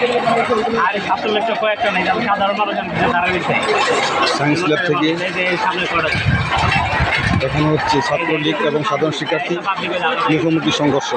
আর ছাত্রলীগটা কয়েকটা নেই, সাধারণ মানুষজন তারা দিচ্ছে সায়েন্স ল্যাব থেকে এখন হচ্ছে ছাত্রলীগ এবং সাধারণ শিক্ষার্থী মুখোমুখি সংঘর্ষ।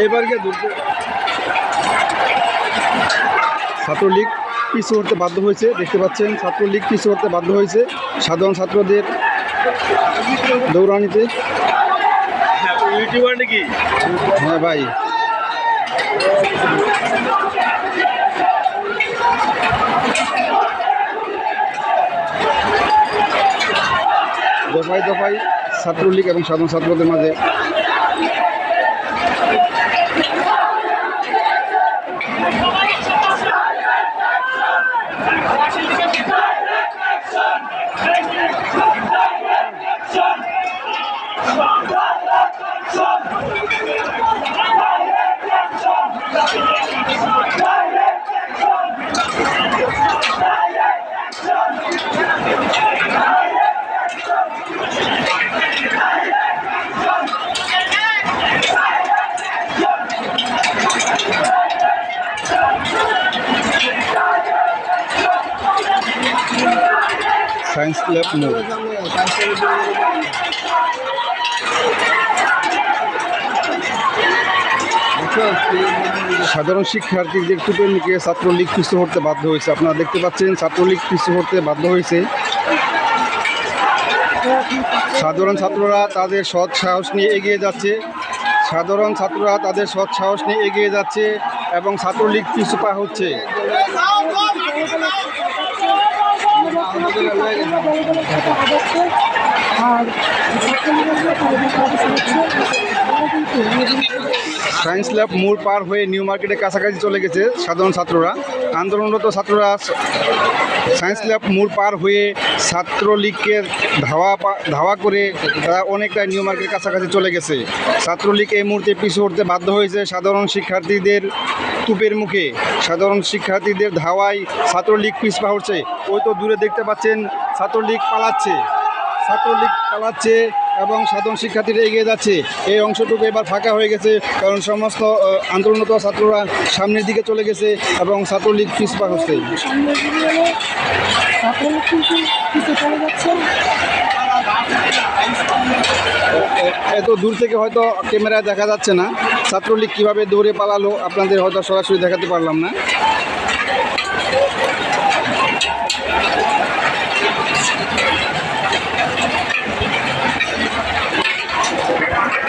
এবার ছাত্রলীগ পিছু হতে বাধ্য হয়েছে, দেখতে পাচ্ছেন ছাত্রলীগ পিছু হতে বাধ্য হয়েছে সাধারণ ছাত্রদের দৌড়ানিতে। হ্যাঁ ভাই, দফায় দফায় ছাত্রলীগ এবং সাধারণ ছাত্রদের মাঝে সায়েন্স ল্যাব মোড়। সাধারণ শিক্ষার্থীদের টুপের মুখে ছাত্রলীগ পিছু হতে বাধ্য হয়েছে। আপনারা দেখতে পাচ্ছেন ছাত্রলীগ পিছু হতে বাধ্য হয়েছে। সাধারণ ছাত্ররা তাদের সৎ সাহস নিয়ে এগিয়ে যাচ্ছে, সাধারণ ছাত্ররা তাদের সৎ সাহস নিয়ে এগিয়ে যাচ্ছে এবং ছাত্রলীগ পিছু পা হচ্ছে। সায়েন্স ল্যাব মোড় পার হয়ে নিউ মার্কেটের কাছাকাছি চলে গেছে সাধারণ ছাত্ররা। আন্দোলনরত ছাত্ররা সায়েন্স ল্যাব মোড় পার হয়ে ছাত্রলীগকে ধাওয়া করে তারা অনেকটা নিউ মার্কেটের কাছাকাছি চলে গেছে। ছাত্রলীগ এই মুহূর্তে পিছু হতে বাধ্য হয়েছে সাধারণ শিক্ষার্থীদের তুপের মুখে। সাধারণ শিক্ষার্থীদের ধাওয়ায় ছাত্রলীগ পিছপা হচ্ছে। ওই তো দূরে দেখতে পাচ্ছেন ছাত্রলীগ পালাচ্ছে, ছাত্রলীগ পালাচ্ছে এবং সাধারণ শিক্ষার্থীরা এগিয়ে যাচ্ছে। এই অংশটুকু এবার ফাঁকা হয়ে গেছে, কারণ সমস্ত আন্দোলনরত ছাত্ররা সামনের দিকে চলে গেছে এবং ছাত্রলীগ পিছপা হচ্ছে। এত দূর থেকে হয়তো ক্যামেরায় দেখা যাচ্ছে না ছাত্রলীগ কীভাবে দৌড়ে পালালো, আপনাদের হয়তো সরাসরি দেখাতে পারলাম না।